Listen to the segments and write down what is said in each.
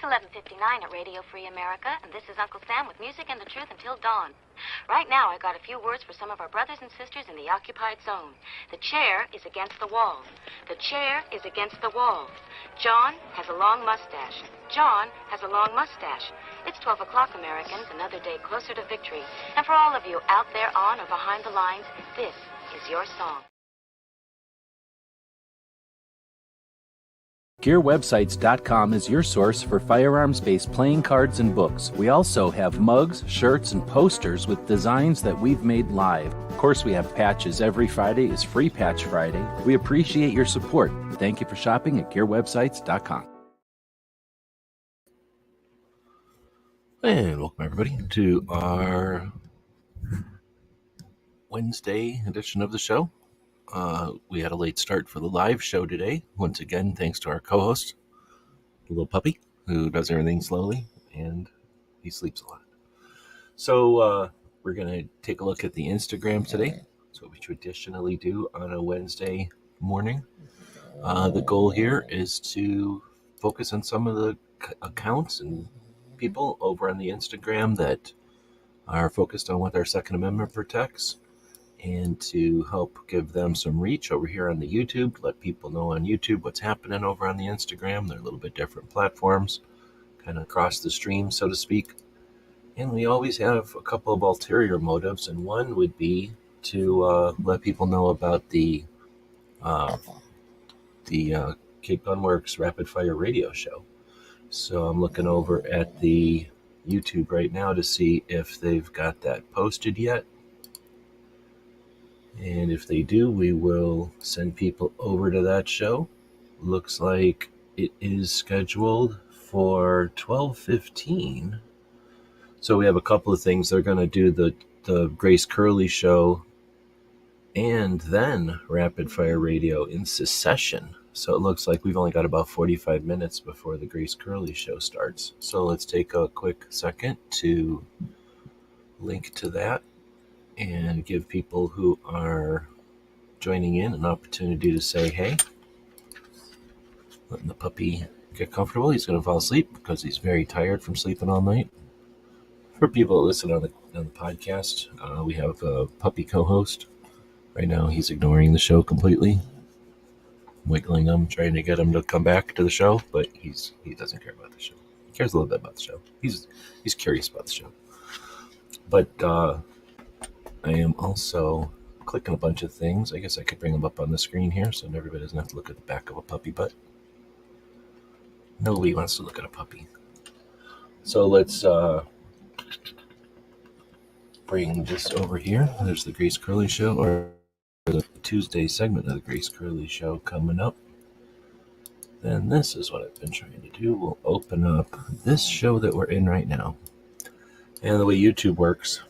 11:59 at Radio Free America, and this is Uncle Sam with music and the truth until dawn. Right now, I got a few words for some of our brothers and sisters in the occupied zone. The chair is against the wall. The chair is against the wall. John has a long mustache. John has a long mustache. It's 12 o'clock, Americans, another day closer to victory. And for all of you out there on or behind the lines, this is your song. GearWebsites.com is your source for firearms-based playing cards and books. We also have mugs, shirts, and posters with designs that we've made live. Of course, we have patches. Every Friday is Free Patch Friday. We appreciate your support. Thank you for shopping at GearWebsites.com. And welcome, everybody, to our Wednesday edition of the show. We had a late start for the live show today. Once again, thanks to our co-host, the little puppy, who does everything slowly, and he sleeps a lot. So we're going to take a look at the Instagram today. That's what we traditionally do on a Wednesday morning. The goal here is to focus on some of the accounts and people over on the Instagram that are focused on what our Second Amendment protects, and to help give them some reach over here on the YouTube, let people know on YouTube what's happening over on the Instagram. They're a little bit different platforms, kind of across the stream, so to speak. And we always have a couple of ulterior motives, and one would be to let people know about the Cape Gunworks Rapid Fire Radio Show. So I'm looking over at the YouTube right now to see if they've got that posted yet. And if they do, we will send people over to that show. Looks like it is scheduled for 12:15. So we have a couple of things. They're going to do the Grace Curley show and then Rapid Fire Radio in succession. So it looks like we've only got about 45 minutes before the Grace Curley show starts. So let's take a quick second to link to that and give people who are joining in an opportunity to say hey. Letting the puppy get comfortable. He's going to fall asleep because he's very tired from sleeping all night. For people that listen on the podcast, we have a puppy co-host. Right now he's ignoring the show completely, wiggling him, trying to get him to come back to the show, but he doesn't care about the show. He cares a little bit about the show. He's curious about the show. But I am also clicking a bunch of things. I guess I could bring them up on the screen here so everybody doesn't have to look at the back of a puppy butt. Nobody wants to look at a puppy. So let's bring this over here. There's the Grace Curley show, or the Tuesday segment of the Grace Curley show coming up. Then this is what I've been trying to do. We'll open up this show that we're in right now. And the way YouTube works,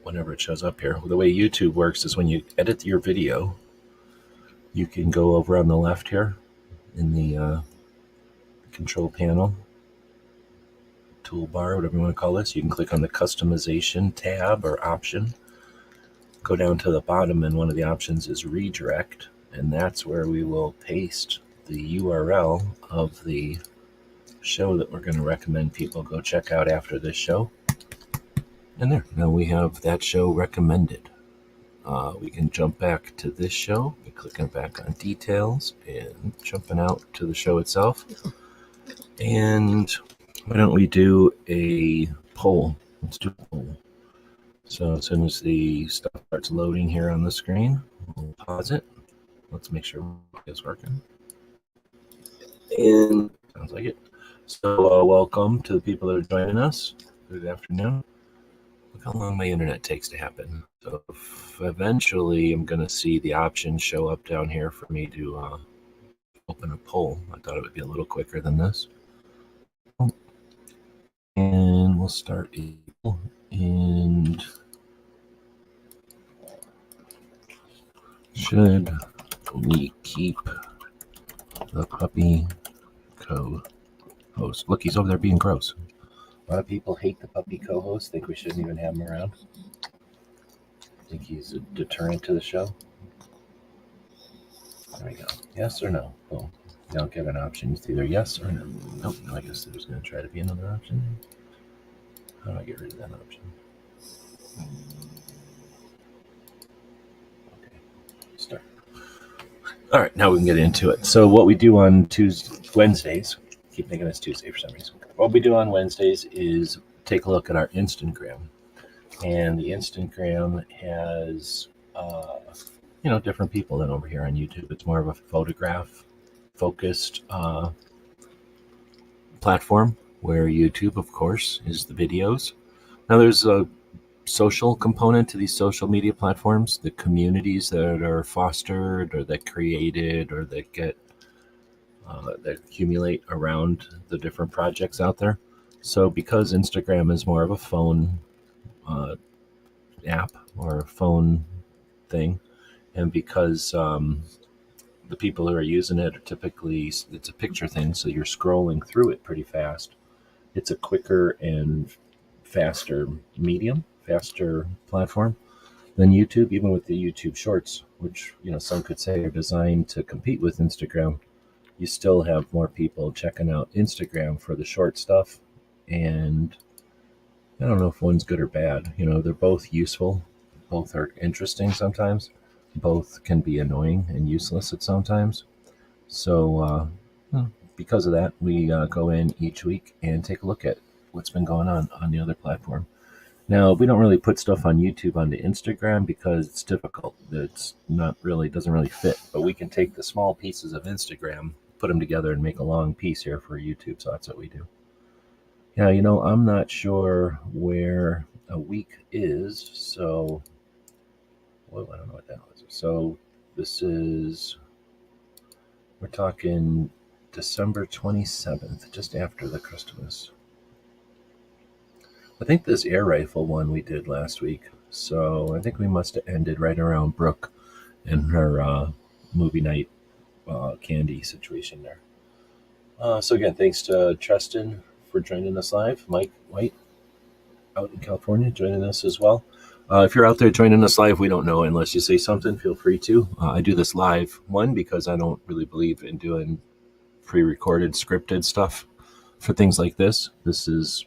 whenever it shows up here, the way YouTube works is when you edit your video, you can go over on the left here in the control panel, toolbar, whatever you want to call this. You can click on the customization tab or option, go down to the bottom, and one of the options is redirect, and that's where we will paste the URL of the show that we're going to recommend people go check out after this show. And there, now we have that show recommended. We can jump back to this show by clicking back on details and jumping out to the show itself. And why don't we do a poll? Let's do a poll. So as soon as the stuff starts loading here on the screen, we'll pause it. Let's make sure it's working. And sounds like it. So welcome to the people that are joining us. Good afternoon. Look how long my internet takes to happen. So eventually I'm going to see the option show up down here for me to open a poll. I thought it would be a little quicker than this. And we'll start a poll. And should we keep the puppy co-host? Look, he's over there being gross. A lot of people hate the puppy co-host, think we shouldn't even have him around. Think he's a deterrent to the show. There we go. Yes or no? Boom. Now give an option. It's either yes or no. Nope, no, I guess there's going to try to be another option. How do I get rid of that option? Okay, start. All right, now we can get into it. So what we do on Wednesdays, keep thinking it's Tuesday for some reason. What we do on Wednesdays is take a look at our Instagram. And the Instagram has, different people than over here on YouTube. It's more of a photograph-focused platform, where YouTube, of course, is the videos. Now, there's a social component to these social media platforms, the communities that are fostered or that created or that get that accumulate around the different projects out there. So because Instagram is more of a phone app or a phone thing, and because the people who are using it are typically, it's a picture thing, so you're scrolling through it pretty fast. It's a quicker and faster platform than YouTube, even with the YouTube Shorts, which some could say are designed to compete with Instagram. You still have more people checking out Instagram for the short stuff, and I don't know if one's good or bad. They're both useful, both are interesting sometimes, both can be annoying and useless at sometimes. So because of that, we go in each week and take a look at what's been going on the other platform. Now, we don't really put stuff on YouTube onto Instagram because it's difficult. It's not really, doesn't really fit. But we can take the small pieces of Instagram, put them together, and make a long piece here for YouTube. So that's what we do. Now, I'm not sure where a week is. So, well, I don't know what that was. So we're talking December 27th, just after the Christmas. I think this air rifle one we did last week. So I think we must have ended right around Brooke and her movie night candy situation there. So again, thanks to Tristan for joining us live. Mike White out in California joining us as well. If you're out there joining us live, we don't know unless you say something. Feel free to. I do this live, one, because I don't really believe in doing pre-recorded, scripted stuff for things like this. This is,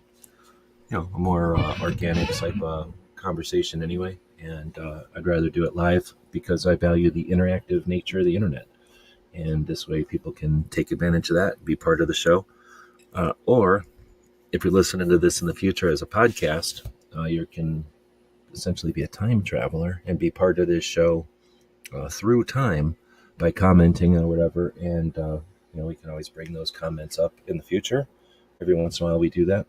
a more organic type of conversation anyway, and I'd rather do it live because I value the interactive nature of the internet, and this way people can take advantage of that, be part of the show, or if you're listening to this in the future as a podcast, you can essentially be a time traveler and be part of this show through time by commenting or whatever, and we can always bring those comments up in the future. Every once in a while we do that.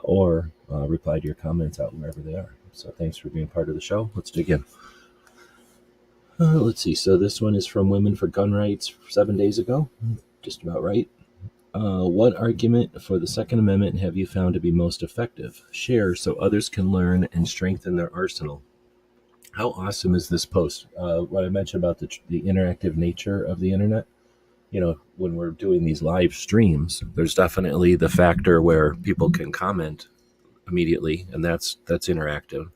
Or reply to your comments out wherever they are. So thanks for being part of the show. Let's dig in. Let's see. So this one is from Women for Gun Rights 7 days ago. Just about right. What argument for the Second Amendment have you found to be most effective? Share so others can learn and strengthen their arsenal. How awesome is this post? What I mentioned about the interactive nature of the internet. When we're doing these live streams, there's definitely the factor where people can comment immediately, and that's interactive.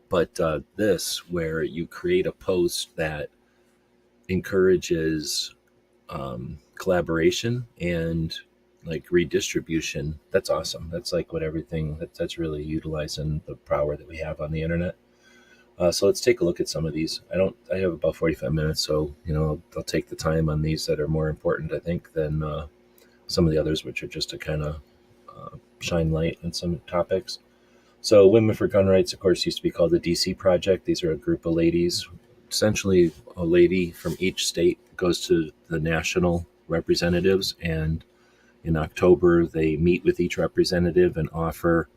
But this, where you create a post that encourages collaboration and like redistribution, that's awesome. That's like that's really utilizing the power that we have on the internet. So let's take a look at some of these. I have about 45 minutes, so, I'll take the time on these that are more important, I think, than some of the others, which are just to kind of shine light on some topics. So Women for Gun Rights, of course, used to be called the DC Project. These are a group of ladies. Essentially, a lady from each state goes to the national representatives, and in October, they meet with each representative and offer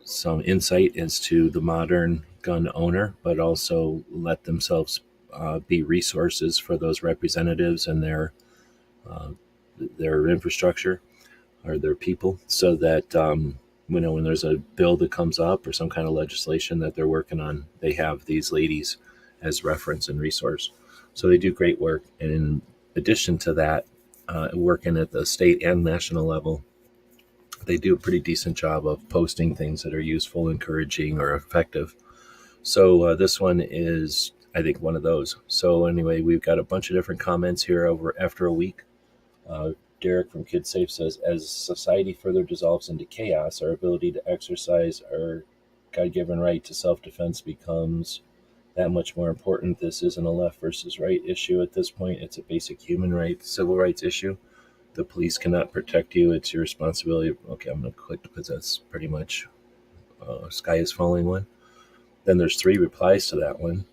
some insight as to the modern gun owner, but also let themselves be resources for those representatives and their infrastructure or their people, so that when there's a bill that comes up or some kind of legislation that they're working on, they have these ladies as reference and resource. So they do great work, and in addition to that, working at the state and national level, they do a pretty decent job of posting things that are useful, encouraging, or effective. So this one is I think one of those. So anyway, we've got a bunch of different comments here over after a week. Derek from KidSafe says, as society further dissolves into chaos, our ability to exercise our God-given right to self-defense becomes that much more important. This isn't a left versus right issue at this point. It's a basic human right, civil rights issue. The police cannot protect you. It's your responsibility. Okay, I'm going to click because that's pretty much sky is falling one. Then there's 3 replies to that one.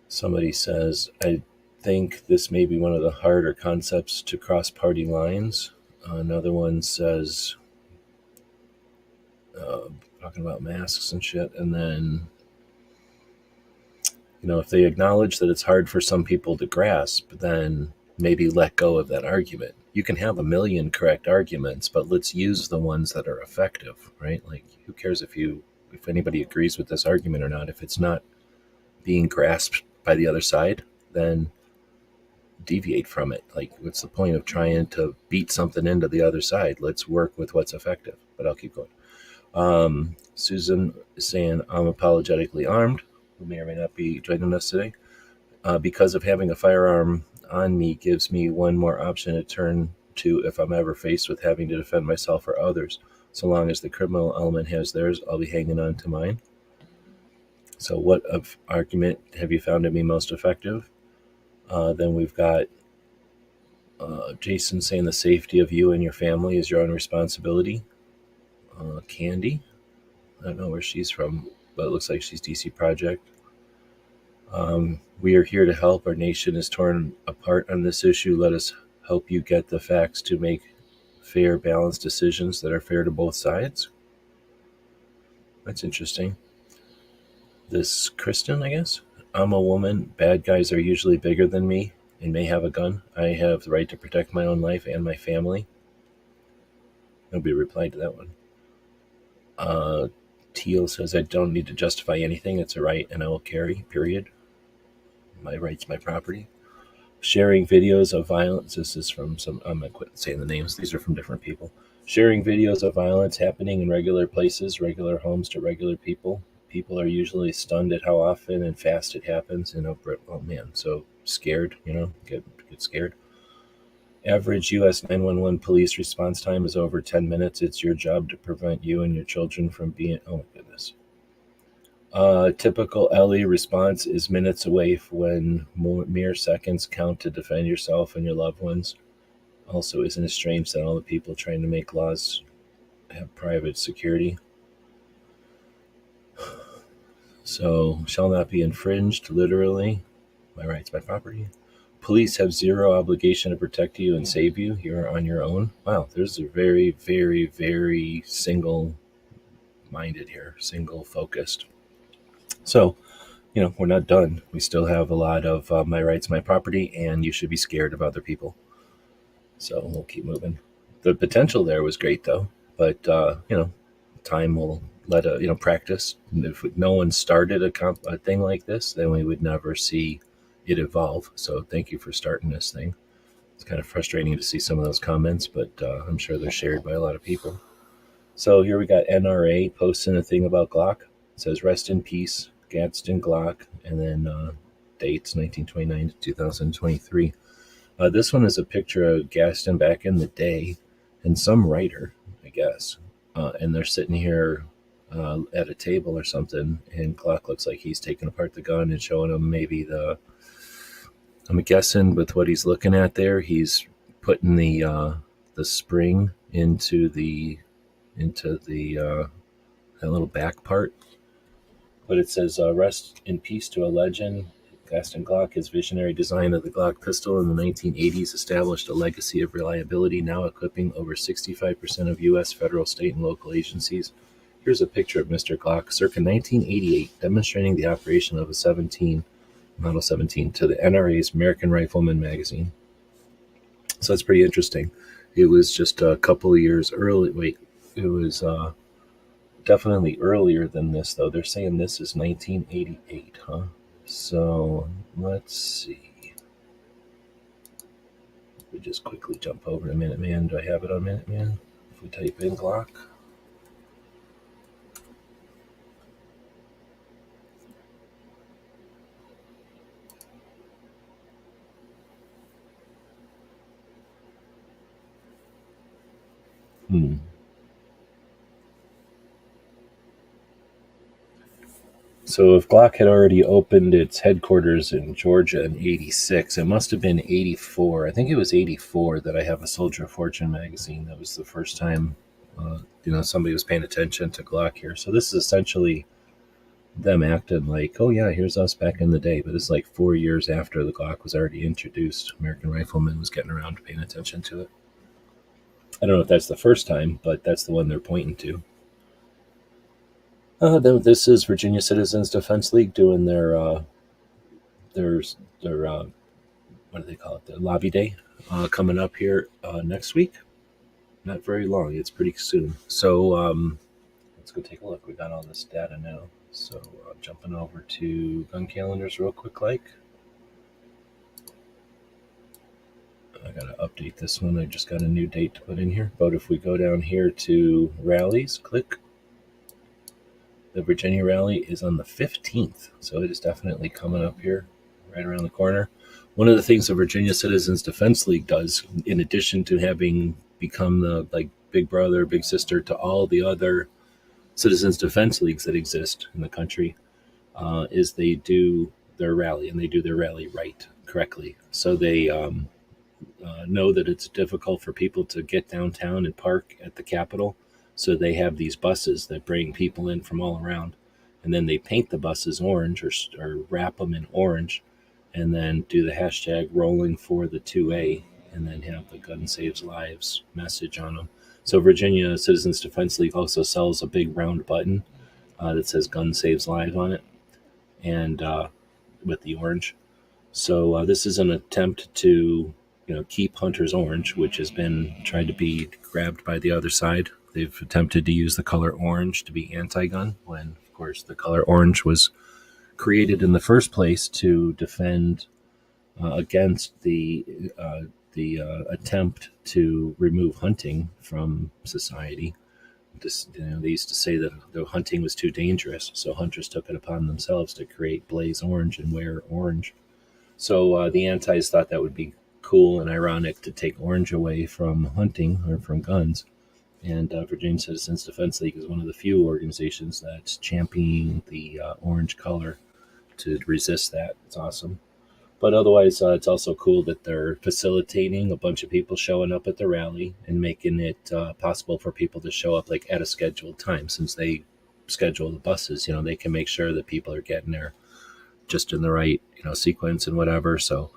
Somebody says, I think this may be one of the harder concepts to cross party lines. Another one says, talking about masks and shit. And then, if they acknowledge that it's hard for some people to grasp, then maybe let go of that argument. You can have a million correct arguments, but let's use the ones that are effective, right? Like, who cares if anybody agrees with this argument or not? If it's not being grasped by the other side, then deviate from it. Like, what's the point of trying to beat something into the other side? Let's work with what's effective. But I'll keep going. Susan is saying, I'm apologetically armed, who may or may not be joining us today. Because of having a firearm on me gives me one more option to turn to if I'm ever faced with having to defend myself or others. So long as the criminal element has theirs, I'll be hanging on to mine. So what argument have you found to be most effective? Then we've got Jason saying the safety of you and your family is your own responsibility. Candy, I don't know where she's from, but it looks like she's DC Project. We are here to help. Our nation is torn apart on this issue. Let us help you get the facts to make fair, balanced decisions that are fair to both sides. That's interesting. This Kristen, I guess. I'm a woman. Bad guys are usually bigger than me and may have a gun. I have the right to protect my own life and my family. Nobody replied to that one. Teal says, I don't need to justify anything. It's a right and I will carry, period. My right's my property. Sharing videos of violence. This is from I'm going to quit saying the names. These are from different people. Sharing videos of violence happening in regular places, regular homes to regular people. People are usually stunned at how often and fast it happens. Oh man, so scared, get scared. Average U.S. 911 police response time is over 10 minutes. It's your job to prevent you and your children from being, oh my goodness. Typical LE response is minutes away when mere seconds count to defend yourself and your loved ones. Also, isn't it strange that all the people trying to make laws have private security? So, shall not be infringed, literally. My rights, my property. Police have zero obligation to protect you and save you. You're on your own. Wow, there's a very, very, very single-minded here, single-focused. So, we're not done. We still have a lot of my rights, my property, and you should be scared of other people. So we'll keep moving. The potential there was great, though. But, time will let practice. If no one started a thing like this, then we would never see it evolve. So thank you for starting this thing. It's kind of frustrating to see some of those comments, but I'm sure they're shared by a lot of people. So here we got NRA posting a thing about Glock. It says, rest in peace, Gadsden Glock, and then dates 1929 to 2023. This one is a picture of Gadsden back in the day and some writer, I guess. And they're sitting here at a table or something, and Glock looks like he's taking apart the gun and showing him maybe I'm guessing with what he's looking at there, he's putting the spring into the that little back part. But it says, rest in peace to a legend. Gadsden Glock, his visionary design of the Glock pistol in the 1980s established a legacy of reliability, now equipping over 65% of U.S. federal, state, and local agencies. Here's a picture of Mr. Glock, circa 1988, demonstrating the operation of a Model 17, to the NRA's American Rifleman magazine. So that's pretty interesting. It was just a couple of years early. It was definitely earlier than this, though. They're saying this is 1988, huh? So let's see. We just quickly jump over to Minuteman. Do I have it on Minuteman? If we type in Glock. So if Glock had already opened its headquarters in Georgia in '86, it must have been '84. I think it was '84 that I have a Soldier of Fortune magazine. That was the first time, somebody was paying attention to Glock here. So this is essentially them acting like, oh yeah, here's us back in the day. But it's like 4 years after the Glock was already introduced. American Rifleman was getting around to paying attention to it. I don't know if that's the first time, but that's the one they're pointing to. This is Virginia Citizens Defense League doing their what do they call it? Their lobby day coming up here next week. Not very long. It's pretty soon. So let's go take a look. We got all this data now. So jumping over to gun calendars real quick. I gotta update this one. I just got a new date to put in here. But if we go down here to rallies, click. The Virginia rally is on the 15th, so it is definitely coming up here, right around the corner. One of the things the Virginia Citizens Defense League does, in addition to having become the big brother, big sister to all the other citizens defense leagues that exist in the country, is they do their rally, and they do their rally correctly. So they know that it's difficult for people to get downtown and park at the Capitol. So they have these buses that bring people in from all around, and then they paint the buses orange or wrap them in orange, and then do the hashtag rolling for the 2A, and then have the Gun Saves Lives message on them. So Virginia Citizens Defense League also sells a big round button that says Gun Saves Lives on it, and with the orange. So this is an attempt to keep hunters orange, which has been tried to be grabbed by the other side. They've attempted to use the color orange to be anti-gun, when, of course, the color orange was created in the first place to defend against the attempt to remove hunting from society. They used to say that the hunting was too dangerous, so hunters took it upon themselves to create blaze orange and wear orange. So the antis thought that would be cool and ironic to take orange away from hunting or from guns. And Virginia Citizens Defense League is one of the few organizations that's championing the orange color to resist that. It's awesome. But otherwise, it's also cool that they're facilitating a bunch of people showing up at the rally and making it possible for people to show up at a scheduled time. Since they schedule the buses, they can make sure that people are getting there just in the right sequence and whatever. So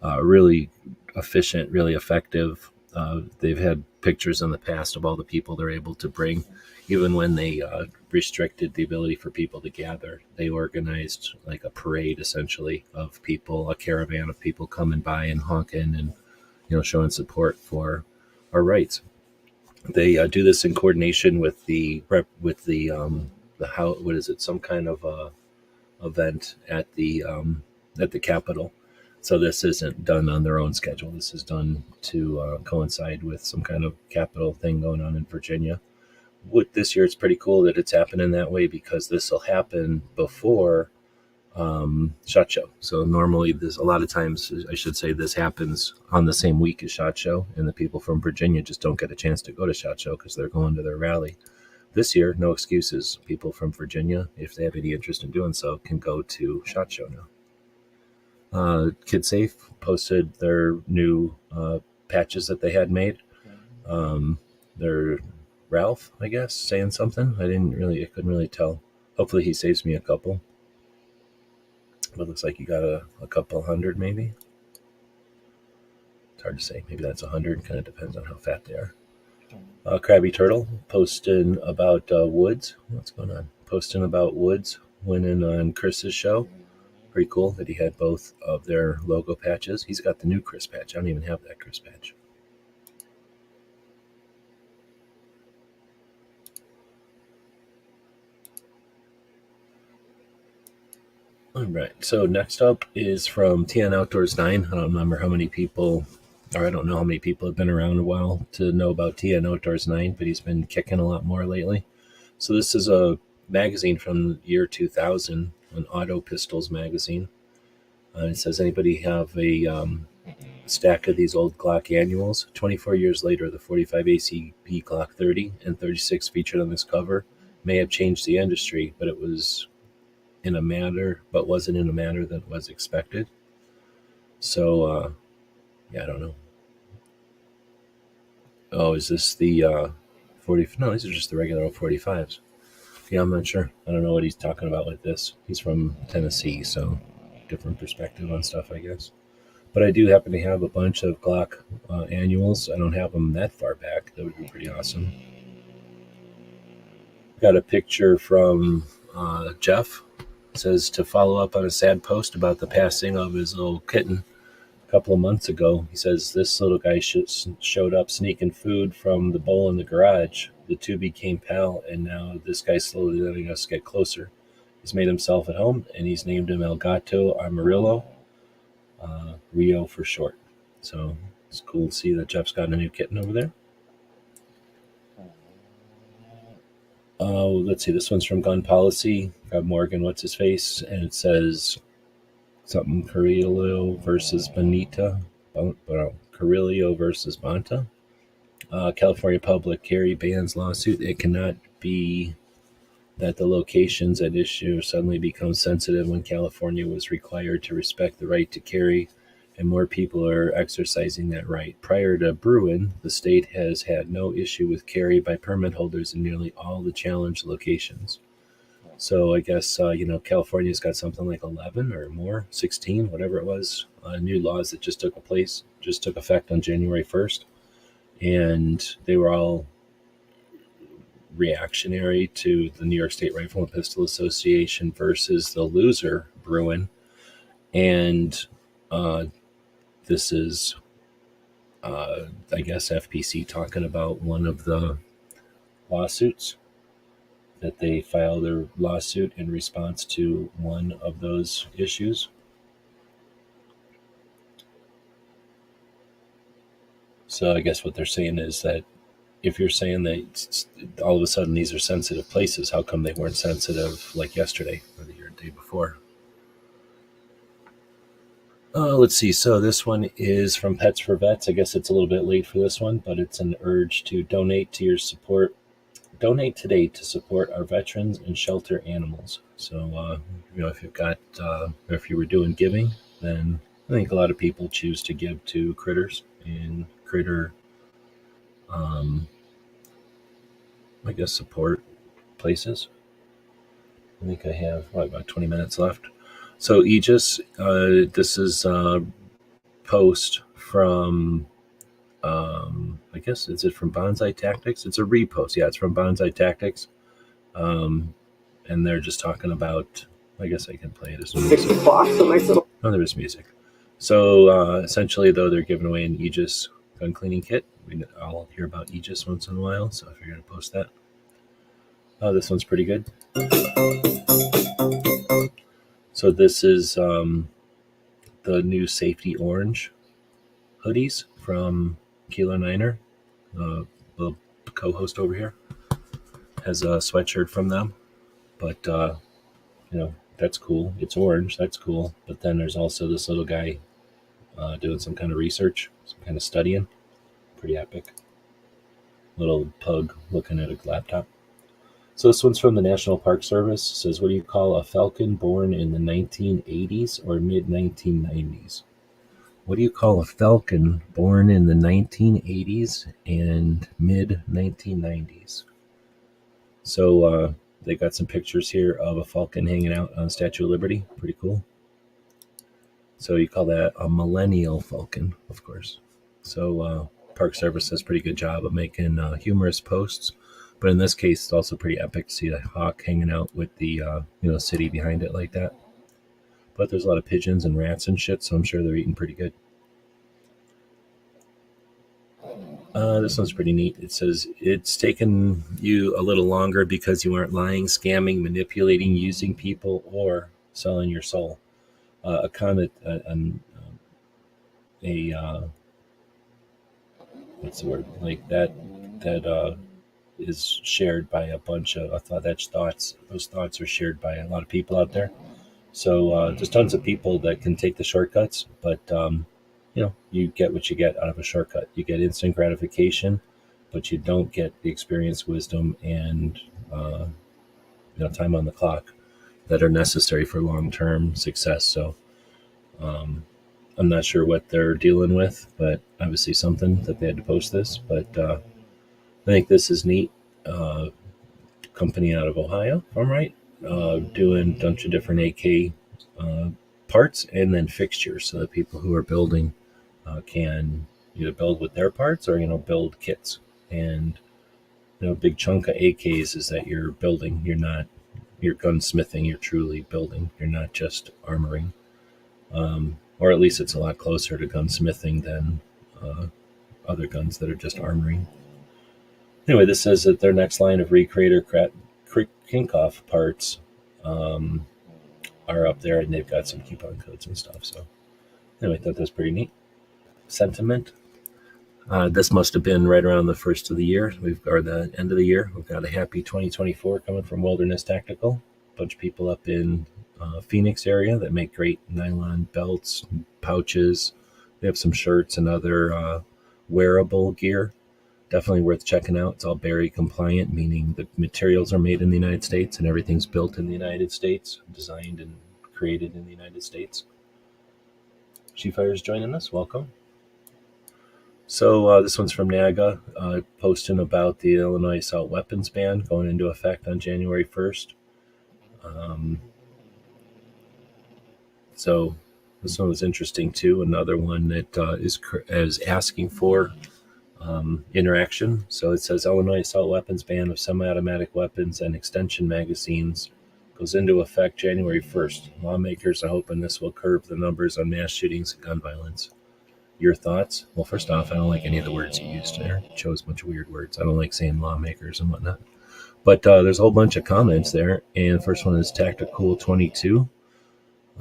really efficient, really effective. They've had pictures in the past of all the people they're able to bring. Even when they restricted the ability for people to gather, they organized a parade, essentially, of people, a caravan of people coming by and honking and showing support for our rights. They do this in coordination with the some kind of event at the Capitol. So this isn't done on their own schedule. This is done to coincide with some kind of Capitol thing going on in Virginia. With this year, it's pretty cool that it's happening that way, because this will happen before SHOT Show. So normally, a lot of times, I should say, this happens on the same week as SHOT Show, and the people from Virginia just don't get a chance to go to SHOT Show because they're going to their rally. This year, no excuses. People from Virginia, if they have any interest in doing so, can go to SHOT Show now. KidSafe posted their new patches that they had made. They're Ralph, I guess, saying something. I couldn't really tell. Hopefully he saves me a couple. But it looks like you got a couple hundred, maybe. It's hard to say. Maybe that's 100. Kind of depends on how fat they are. Krabby Turtle posting about Woods. What's going on? Posting about Woods winning on Chris's show. Pretty cool that he had both of their logo patches. He's got the new Chris patch. I don't even have that Chris patch. All right. So next up is from TN Outdoors 9. I don't remember how many people, or I don't know how many people have been around a while to know about TN Outdoors 9, but he's been kicking a lot more lately. So this is a magazine from the year 2000, an Auto Pistols magazine. It says, anybody have a stack of these old Glock annuals. 24 years later, the 45 ACP Glock 30 and 36 featured on this cover may have changed the industry, but wasn't in a manner that was expected. So, yeah, I don't know. Oh, is this the 40? No, these are just the regular 45s. Yeah, I'm not sure. I don't know what he's talking about with this. He's from Tennessee, so different perspective on stuff, I guess. But I do happen to have a bunch of Glock annuals. I don't have them that far back. That would be pretty awesome. Got a picture from Jeff. It says to follow up on a sad post about the passing of his little kitten a couple of months ago. He says this little guy showed up sneaking food from the bowl in the garage. The two became pal, and now this guy's slowly letting us get closer. He's made himself at home, and he's named him El Gato Amarillo, Rio for short. So it's cool to see that Jeff's got a new kitten over there. Let's see, this one's from Gun Policy. Got Morgan, what's his face, and it says something Carrillo versus Bonita. Carrillo versus Bonta. California public carry bans lawsuit. It cannot be that the locations at issue suddenly become sensitive when California was required to respect the right to carry, and more people are exercising that right. Prior to Bruin, the state has had no issue with carry by permit holders in nearly all the challenged locations. So I guess, California's got something like 11 or more, 16, whatever it was, new laws that just took effect on January 1st. And they were all reactionary to the New York State Rifle and Pistol Association versus the loser, Bruin. And this is, I guess, FPC talking about one of the lawsuits that they filed their lawsuit in response to one of those issues. So I guess what they're saying is that if you're saying that all of a sudden these are sensitive places, how come they weren't sensitive like yesterday or the day before? Let's see. So this one is from Pets for Vets. I guess it's a little bit late for this one, but it's an urge to donate Donate today to support our veterans and shelter animals. So, if you've got, if you were doing giving, then I think a lot of people choose to give to critters and critter, I guess, support places. I think I have about 20 minutes left. So Aegis, this is a post from, I guess, is it from Bonsai Tactics? It's a repost. Yeah, it's from Bonsai Tactics. And they're just talking about, I guess I can play it as music. 6 o'clock, so nice little... Oh, there is music. So essentially, though, they're giving away an Aegis gun cleaning kit. I'll hear about Aegis once in a while, so I figured to post that. This one's pretty good. So this is the new Safety Orange hoodies from Kilo Niner. The co-host over here has a sweatshirt from them. But, that's cool. It's orange. That's cool. But then there's also this little guy doing some kind of research, some kind of studying. Pretty epic. Little pug looking at a laptop. So this one's from the National Park Service. It says, what do you call a falcon born in the 1980s or mid-1990s? What do you call a falcon born in the 1980s and mid-1990s? So they got some pictures here of a falcon hanging out on Statue of Liberty. Pretty cool. So you call that a millennial falcon, of course. So Park Service does a pretty good job of making humorous posts. But in this case, it's also pretty epic to see the hawk hanging out with the city behind it like that. But there's a lot of pigeons and rats and shit, so I'm sure they're eating pretty good. This one's pretty neat. It says, it's taken you a little longer because you aren't lying, scamming, manipulating, using people, or selling your soul. A comment, what's the word? Like that is shared by a bunch of thoughts. Those thoughts are shared by a lot of people out there. So there's tons of people that can take the shortcuts, but you get what you get out of a shortcut. You get instant gratification, but you don't get the experience, wisdom, and time on the clock that are necessary for long-term success. So I'm not sure what they're dealing with, but obviously something that they had to post this. But I think this is neat. Company out of Ohio, if I'm right, doing a bunch of different AK parts and then fixtures, so that people who are building can either build with their parts or build kits. And a big chunk of AKs is that you're building. You're gunsmithing. You're truly building. You're not just armoring. Or at least it's a lot closer to gunsmithing than other guns that are just armoring. Anyway, this says that their next line of Recreator Kinkoff parts are up there, and they've got some coupon codes and stuff. So anyway, I thought that was pretty neat. Sentiment. This must have been right around the first of the year, or the end of the year. We've got a happy 2024 coming from Wilderness Tactical. A bunch of people up in Phoenix area that make great nylon belts, pouches. They have some shirts and other wearable gear. Definitely worth checking out. It's all Berry compliant, meaning the materials are made in the United States and everything's built in the United States, designed and created in the United States. Chieffire's joining us. Welcome. So this one's from NAGA, posting about the Illinois assault weapons ban going into effect on January 1st. So this one was interesting too. Another one that is asking for interaction. So it says Illinois assault weapons ban of semi-automatic weapons and extension magazines goes into effect January 1st. Lawmakers are hoping this will curb the numbers on mass shootings and gun violence. Your thoughts? Well, first off, I don't like any of the words you used there. You chose a bunch of weird words. I don't like saying lawmakers and whatnot. But there's a whole bunch of comments there. And the first one is Tactical 22.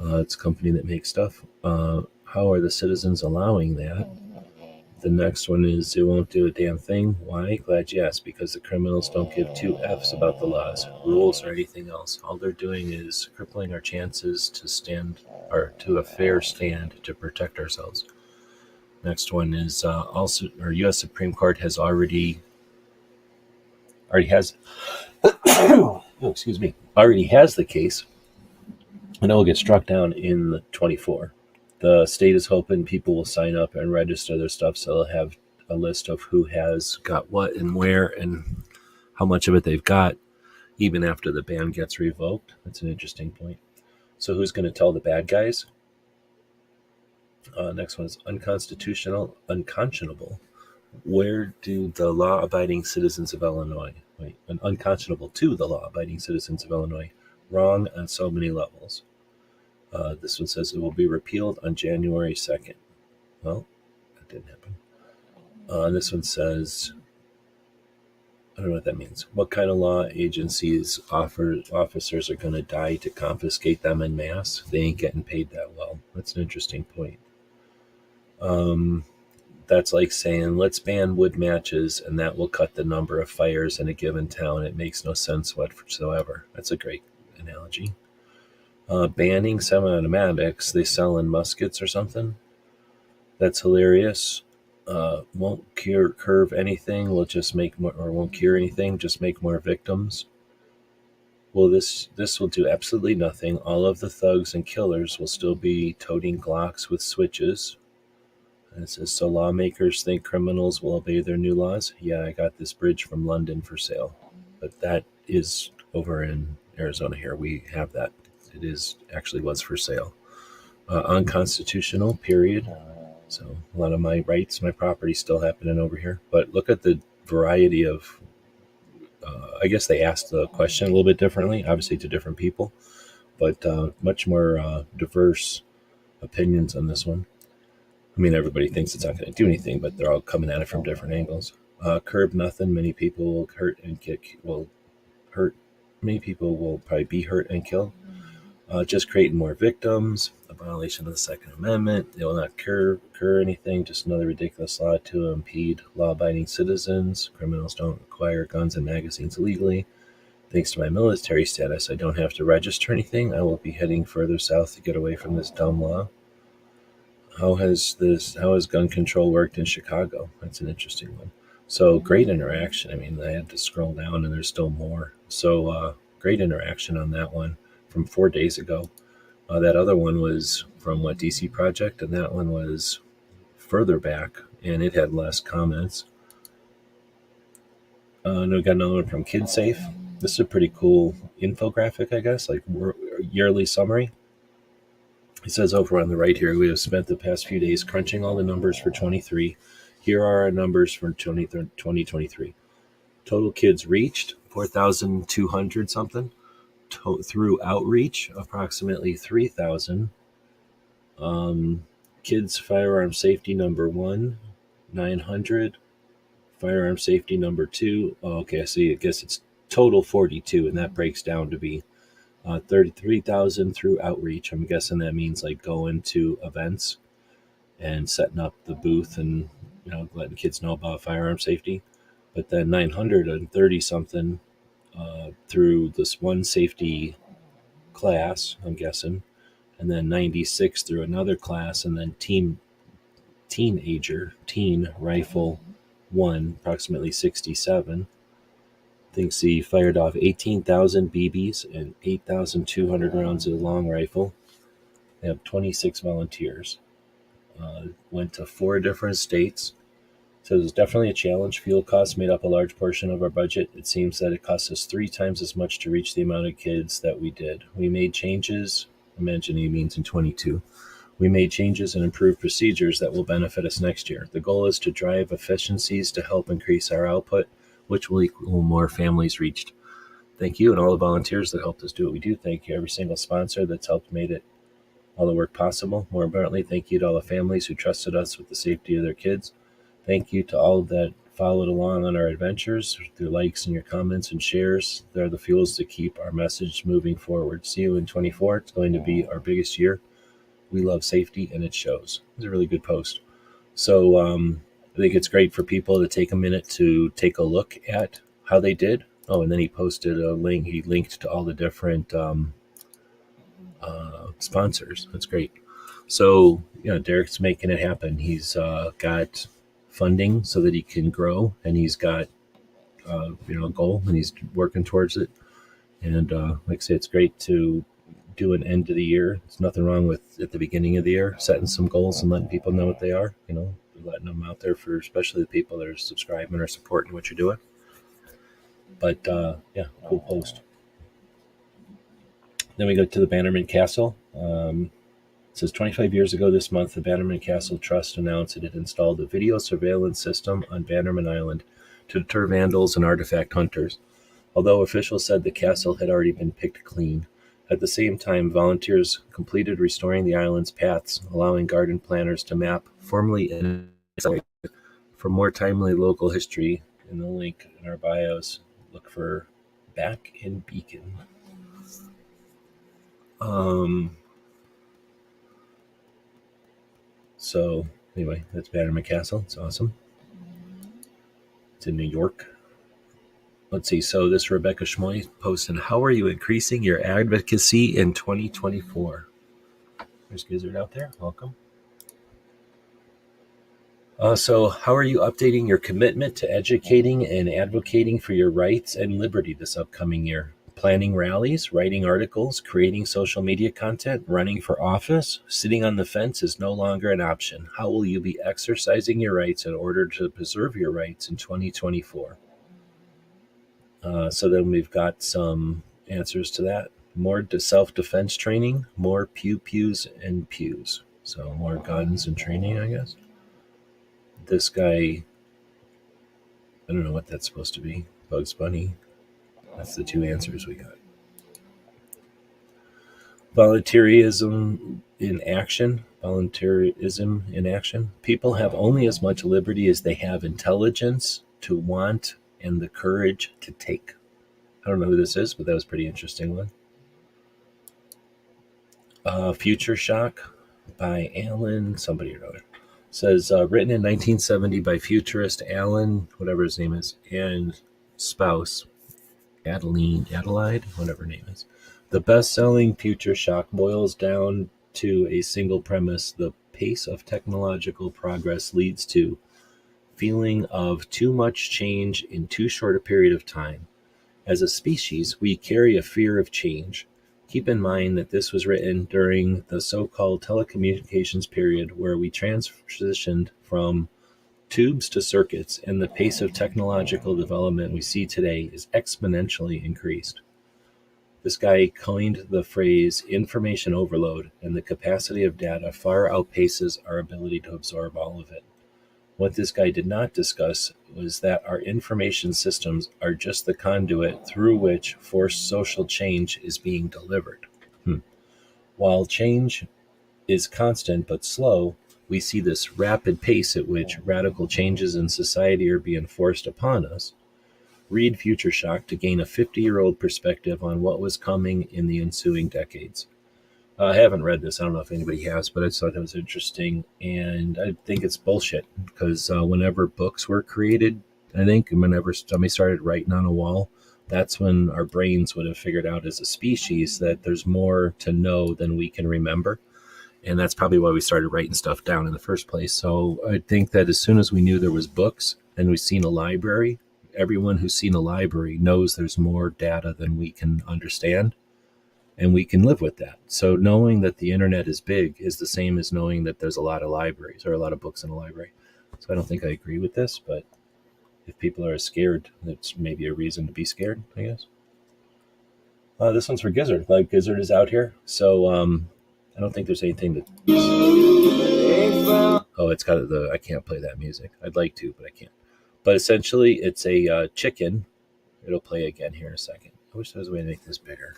It's a company that makes stuff. How are the citizens allowing that? The next one is, it won't do a damn thing. Why? Glad you asked. Because the criminals don't give two Fs about the laws, rules, or anything else. All they're doing is crippling our chances to a fair stand to protect ourselves. Next one is also, our U.S. Supreme Court has already has the case, and it will get struck down in the 24. The state is hoping people will sign up and register their stuff, so they'll have a list of who has got what and where and how much of it they've got, even after the ban gets revoked. That's an interesting point. So who's going to tell the bad guys? Next one is unconscionable. Where do the law-abiding citizens of Illinois? Unconscionable to the law-abiding citizens of Illinois. Wrong on so many levels. This one says it will be repealed on January 2nd. Well, that didn't happen. This one says, I don't know what that means. What kind of law agencies officers are going to die to confiscate them en masse? They ain't getting paid that well. That's an interesting point. That's like saying, let's ban wood matches and that will cut the number of fires in a given town. It makes no sense whatsoever. That's a great analogy. Banning semi-automatics, they sell in muskets or something. That's hilarious. Won't curve anything, will just make more, or won't cure anything, just make more victims. Well, this will do absolutely nothing. All of the thugs and killers will still be toting Glocks with switches. And it says, so lawmakers think criminals will obey their new laws? Yeah, I got this bridge from London for sale. But that is over in Arizona here. We have that. It was for sale. Unconstitutional, period. So a lot of my rights, my property still happening over here. But look at the variety of, I guess they asked the question a little bit differently, obviously to different people, but much more diverse opinions on this one. I mean, everybody thinks it's not going to do anything, but they're all coming at it from different angles. Curb nothing. Many people will Many people will probably be hurt and killed. Just creating more victims. A violation of the Second Amendment. It will not cure anything. Just another ridiculous law to impede law-abiding citizens. Criminals don't acquire guns and magazines illegally. Thanks to my military status, I don't have to register anything. I will be heading further south to get away from this dumb law. How has gun control worked in Chicago? That's an interesting one. So great interaction. I mean, I had to scroll down and there's still more. So great interaction on that one from 4 days ago. That other one was from DC Project, and that one was further back, and it had less comments. And we got another one from KidSafe. This is a pretty cool infographic, I guess, like yearly summary. It says over on the right here, we have spent the past few days crunching all the numbers for 23. Here are our numbers for 2023. Total kids reached 4,200 something. Through outreach, approximately 3,000. Kids firearm safety number 1, 900. Firearm safety number 2. Oh, okay, I see. I guess it's total 42, and that breaks down to be 33,000 through outreach. I'm guessing that means like going to events and setting up the booth and letting kids know about firearm safety. But then 930 something through this one safety class, I'm guessing, and then 96 through another class, and then teen rifle 1, approximately 67. Thinks he fired off 18,000 BBs and 8,200 rounds of the long rifle. They have 26 volunteers. Went to 4 different states. So it was definitely a challenge. Fuel costs made up a large portion of our budget. It seems that it cost us 3 times as much to reach the amount of kids that we did. We made changes. I imagine he means in 22. We made changes and improved procedures that will benefit us next year. The goal is to drive efficiencies to help increase our output, which will equal more families reached. Thank you and all the volunteers that helped us do what we do. Thank you every single sponsor that's helped made it all the work possible. More importantly, thank you to all the families who trusted us with the safety of their kids. Thank you to all that followed along on our adventures. Through likes and your comments and shares, they're the fuels to keep our message moving forward. See you in 24. It's going to be our biggest year. We love safety, and it shows. It's a really good post. So I think it's great for people to take a minute to take a look at how they did. Oh, and then he posted a link. He linked to all the different sponsors. That's great. So, Derek's making it happen. He's got funding so that he can grow, and he's got a goal, and he's working towards it. And like I say, it's great to do an end of the year. There's nothing wrong with at the beginning of the year setting some goals and letting people know what they are. Letting them out there for especially the people that are subscribing or supporting what you're doing. But cool post. Then we go to the Bannerman Castle. It says 25 years ago this month, the Bannerman Castle Trust announced it had installed a video surveillance system on Bannerman Island to deter vandals and artifact hunters. Although officials said the castle had already been picked clean, at the same time, volunteers completed restoring the island's paths, allowing garden planners to map formally and for more timely local history. In the link in our bios, look for Back in Beacon. So anyway, that's Bannerman Castle. It's awesome. It's in New York. Let's see. So this Rebecca Schmoy posted, how are you increasing your advocacy in 2024? There's Gizzard out there. Welcome. So how are you updating your commitment to educating and advocating for your rights and liberty this upcoming year? Planning rallies, writing articles, creating social media content, running for office, sitting on the fence is no longer an option. How will you be exercising your rights in order to preserve your rights in 2024? So then we've got some answers to that. More self-defense training, more pews and pews. So more guns and training, I guess. This guy, I don't know what that's supposed to be. Bugs Bunny. That's the 2 answers we got. Volunteerism in action. Volunteerism in action. People have only as much liberty as they have intelligence to want and the courage to take. I don't know who this is, but that was a pretty interesting one. Future Shock by Alan, somebody or other. Says, written in 1970 by futurist Alan, whatever his name is, and spouse, Adelaide, whatever her name is. The best-selling Future Shock boils down to a single premise. The pace of technological progress leads to feeling of too much change in too short a period of time. As a species, we carry a fear of change. Keep in mind that this was written during the so-called telecommunications period where we transitioned from tubes to circuits, and the pace of technological development we see today is exponentially increased. This guy coined the phrase information overload, and the capacity of data far outpaces our ability to absorb all of it. What this guy did not discuss was that our information systems are just the conduit through which forced social change is being delivered. While change is constant but slow, we see this rapid pace at which radical changes in society are being forced upon us. Read Future Shock to gain a 50-year-old perspective on what was coming in the ensuing decades. I haven't read this. I don't know if anybody has, but I just thought it was interesting, and I think it's bullshit because whenever books were created, I think, and whenever somebody started writing on a wall, that's when our brains would have figured out as a species that there's more to know than we can remember. And that's probably why we started writing stuff down in the first place. So I think that as soon as we knew there was books and we've seen a library, everyone who's seen a library knows there's more data than we can understand, and we can live with that. So knowing that the internet is big is the same as knowing that there's a lot of libraries or a lot of books in a library. So I don't think I agree with this, but if people are scared, that's maybe a reason to be scared, I guess. This one's for Gizzard. Like, Gizzard is out here, so I don't think there's anything that... Oh, it's got the... I can't play that music. I'd like to, but I can't. But essentially, it's a chicken. It'll play again here in a second. I wish there was a way to make this bigger.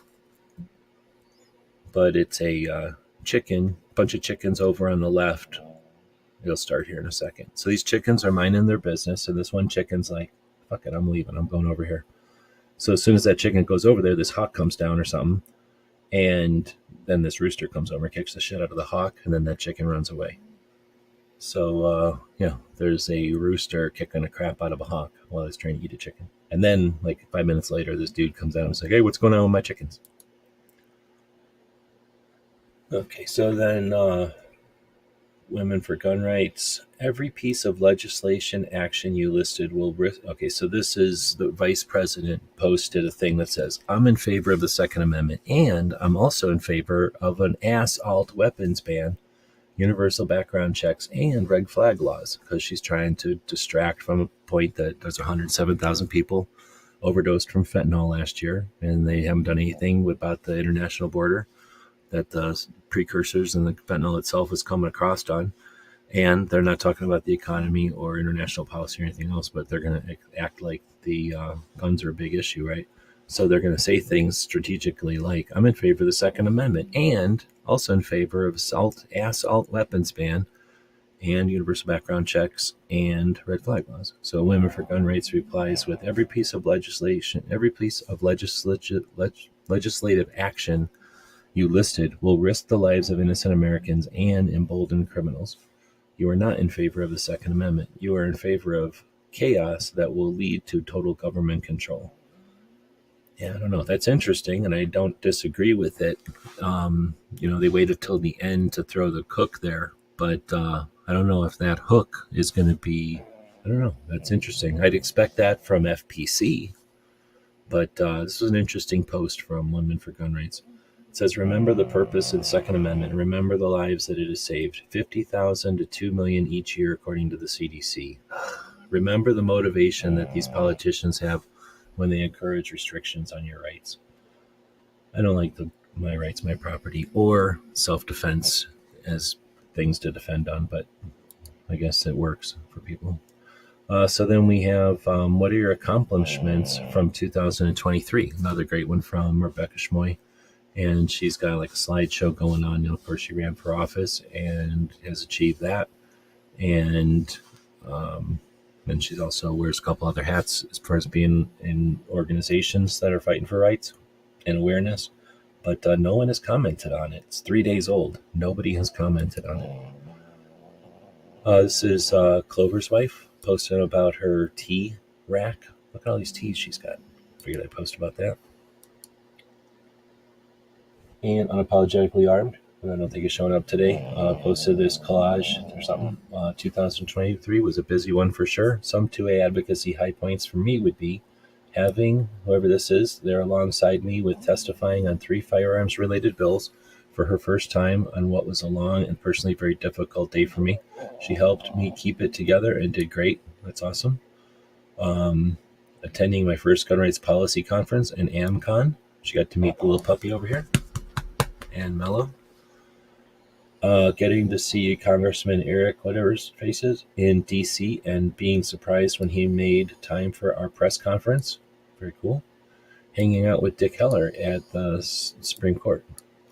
But it's a chicken, bunch of chickens over on the left. It'll start here in a second. So these chickens are minding their business, and this one chicken's like, fuck it, I'm leaving. I'm going over here. So as soon as that chicken goes over there, this hawk comes down or something, and then this rooster comes over, kicks the shit out of the hawk, and then that chicken runs away. So, there's a rooster kicking the crap out of a hawk while he's trying to eat a chicken. And then, like 5 minutes later, this dude comes out and is like, hey, what's going on with my chickens? Okay, so then Women for Gun Rights. Every piece of legislation action you listed will risk... Okay, so this is the vice president posted a thing that says, I'm in favor of the Second Amendment, and I'm also in favor of an assault weapons ban, universal background checks, and red flag laws, because she's trying to distract from a point that there's 107,000 people overdosed from fentanyl last year, and they haven't done anything about the international border that the precursors and the fentanyl itself is coming across on. And they're not talking about the economy or international policy or anything else, but they're going to act like the guns are a big issue, right? So they're going to say things strategically like, I'm in favor of the Second Amendment and also in favor of assault weapons ban and universal background checks and red flag laws. So Women for Gun Rights replies with, every piece of legislative action you listed will risk the lives of innocent Americans and embolden criminals. You are not in favor of the Second Amendment. You are in favor of chaos that will lead to total government control. Yeah, I don't know. That's interesting, and I don't disagree with it. They waited till the end to throw the hook there, but I don't know if that hook is going to be... I don't know. That's interesting. I'd expect that from FPC, but this was an interesting post from Women for Gun Rights. It says, remember the purpose of the Second Amendment. Remember the lives that it has saved. 50,000 to 2 million each year, according to the CDC. Remember the motivation that these politicians have when they encourage restrictions on your rights. I don't like my rights, my property, or self-defense as things to defend on, but I guess it works for people. So then we have, what are your accomplishments from 2023? Another great one from Rebecca Schmoy. And she's got like a slideshow going on. Of course, she ran for office and has achieved that. And she's also wears a couple other hats as far as being in organizations that are fighting for rights and awareness. But no one has commented on it. It's 3 days old. Nobody has commented on it. This is Clover's wife posting about her tea rack. Look at all these teas she's got. Figured I'd post about that. And Unapologetically Armed who I don't think is showing up today, posted this collage or something. 2023 was a busy one for sure. Some 2A advocacy high points for me would be having whoever this is there alongside me with testifying on 3 firearms related bills for her first time on what was a long and personally very difficult day for me. She helped me keep it together and did great. That's awesome. Attending my first gun rights policy conference in AmCon. She got to meet the little puppy over here and Mello. Getting to see Congressman Eric whatever's faces in DC and being surprised when he made time for our press conference. Very cool. Hanging out with Dick Heller at the Supreme Court.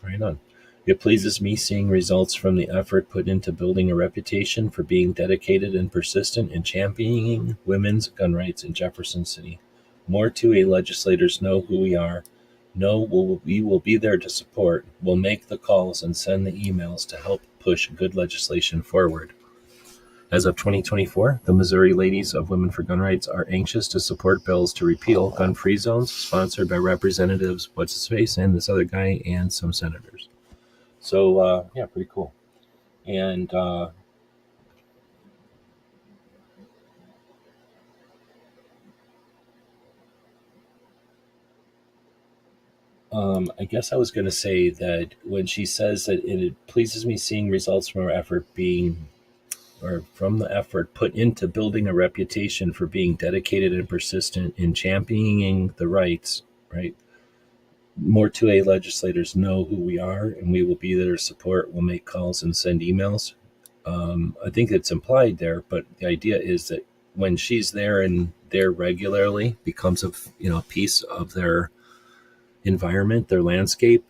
Right on. It pleases me seeing results from the effort put into building a reputation for being dedicated and persistent in championing women's gun rights in Jefferson City. More 2A legislators know who we are, know we will be there to support, will make the calls and send the emails to help push good legislation forward. As of 2024, the Missouri Ladies of Women for Gun Rights are anxious to support bills to repeal gun-free zones, sponsored by Representatives What's-His-Face and this other guy and some senators. So, yeah, pretty cool. And I guess I was going to say that when she says that it pleases me seeing results from our effort being, or from the effort put into building a reputation for being dedicated and persistent in championing the rights, right? More 2A legislators know who we are, and we will be there to support. We'll make calls and send emails. I think it's implied there, but the idea is that when she's there and there regularly becomes a piece of their environment, their landscape,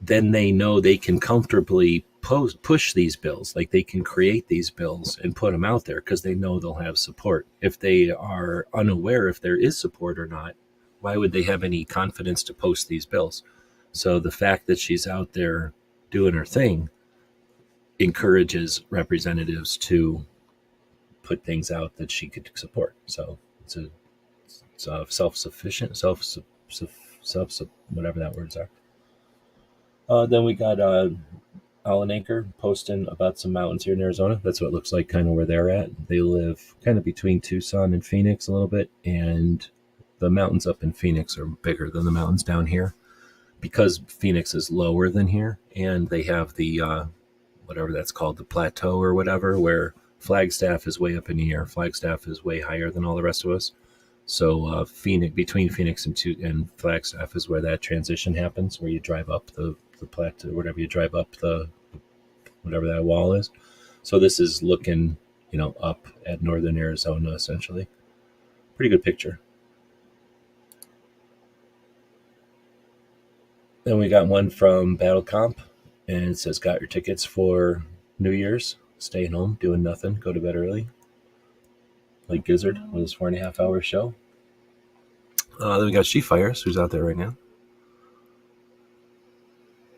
then they know they can comfortably push these bills. Like they can create these bills and put them out there because they know they'll have support. If they are unaware if there is support or not, why would they have any confidence to post these bills? So the fact that she's out there doing her thing encourages representatives to put things out that she could support. So it's a self-sufficient, whatever that words are. Then we got Alan Anchor posting about some mountains here in Arizona. That's what it looks like kind of where they're at. They live kind of between Tucson and Phoenix a little bit, and the mountains up in Phoenix are bigger than the mountains down here because Phoenix is lower than here, and they have the whatever that's called, the plateau or whatever, where Flagstaff is way up in the air. Flagstaff is way higher than all the rest of us. So Phoenix, between Phoenix and Flagstaff is where that transition happens, where you drive up the plateau, whatever you drive up the whatever that wall is. So this is looking, up at northern Arizona essentially. Pretty good picture. Then we got one from Battle Comp, and it says, got your tickets for New Year's, staying home, doing nothing, go to bed early. Like Gizzard with his 4.5 hour show. Then we got She Fires, who's out there right now.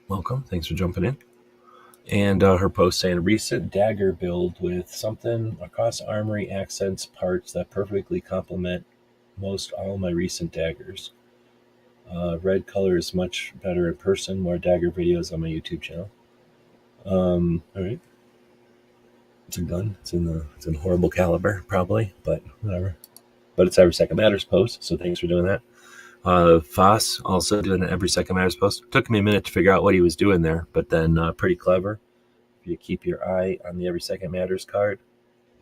Welcome, thanks for jumping in. And her post saying, recent dagger build with something across armory accents parts that perfectly complement most all my recent daggers. Red color is much better in person. More dagger videos on my YouTube channel. All right. It's a gun. It's in horrible caliber, probably, but whatever. But it's Every Second Matters post, so thanks for doing that. Foss also doing an Every Second Matters post. Took me a minute to figure out what he was doing there, but then pretty clever. If you keep your eye on the Every Second Matters card,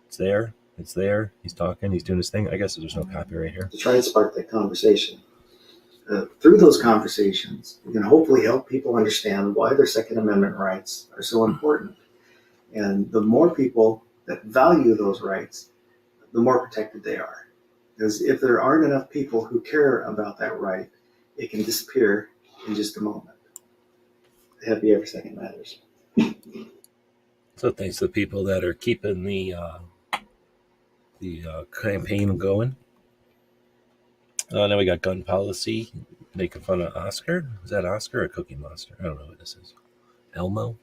it's there. It's there. He's talking. He's doing his thing. I guess there's no copyright here. To try and spark that conversation. Through those conversations, we can hopefully help people understand why their Second Amendment rights are so important. And the more people that value those rights, the more protected they are. Because if there aren't enough people who care about that right, it can disappear in just a moment. Happy Every Second Matters. So thanks to the people that are keeping the campaign going. Now we got gun policy, making fun of Oscar. Is that Oscar or Cookie Monster? I don't know who this is. Elmo.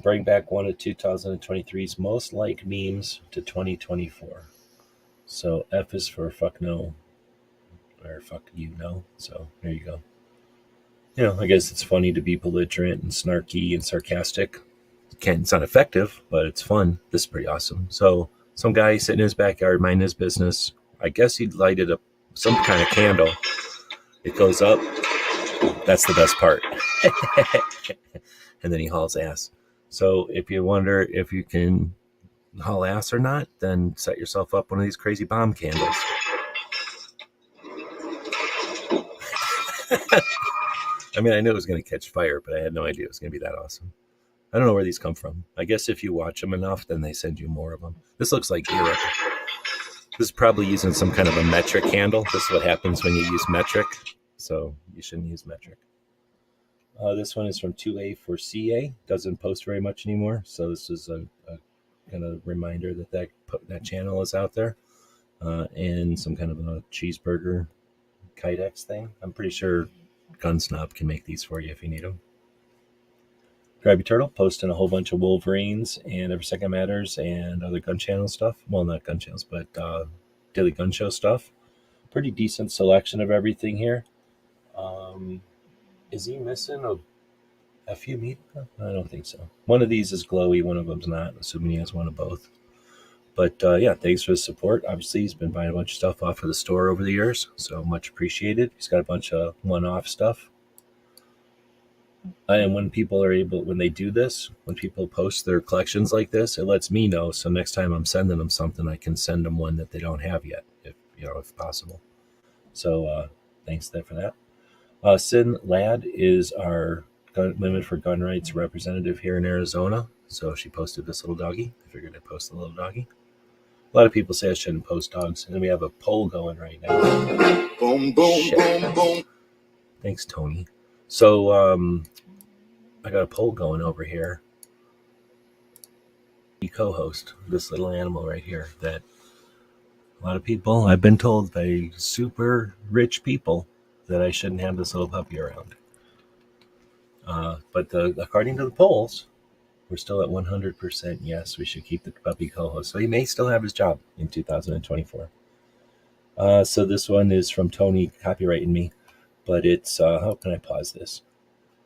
Bring back one of 2023's most liked memes to 2024. So F is for fuck no, or fuck you no. So there you go. I guess it's funny to be belligerent and snarky and sarcastic. It's not effective, but it's fun. This is pretty awesome. So some guy sitting in his backyard, minding his business. I guess he lighted up some kind of candle. It goes up. That's the best part. And then he hauls ass. So if you wonder if you can haul ass or not, then set yourself up one of these crazy bomb candles. I mean, I knew it was going to catch fire, but I had no idea it was going to be that awesome. I don't know where these come from. I guess if you watch them enough, then they send you more of them. This looks like Europe. This is probably using some kind of a metric candle. This is what happens when you use metric. So you shouldn't use metric. This one is from 2A4CA. Doesn't post very much anymore. So this is a kind of reminder that channel is out there. And some kind of a cheeseburger Kydex thing. I'm pretty sure Gun Snob can make these for you if you need them. Krabby Turtle posting a whole bunch of Wolverines and Every Second Matters and other gun channel stuff. Well, not gun channels, but Daily Gun Show stuff. Pretty decent selection of everything here. Is he missing a few meat? I don't think so. One of these is glowy, one of them's not. Assuming he has one of both. But yeah, thanks for the support. Obviously, he's been buying a bunch of stuff off of the store over the years, so much appreciated. He's got a bunch of one-off stuff. And when they do this, when people post their collections like this, it lets me know. So next time I'm sending them something, I can send them one that they don't have yet, if possible. So thanks there for that. Sin Ladd is our Women for Gun Rights representative here in Arizona. So she posted this little doggy. I figured I'd post the little doggy. A lot of people say I shouldn't post dogs, and we have a poll going right now. Boom, boom, boom, boom. Thanks, Tony. So I got a poll going over here. The co-host, this little animal right here, that a lot of people, I've been told by super rich people, that I shouldn't have this little puppy around. But according to the polls, we're still at 100% yes, we should keep the puppy co-host. So he may still have his job in 2024. So this one is from Tony copyrighting me, but it's, how can I pause this?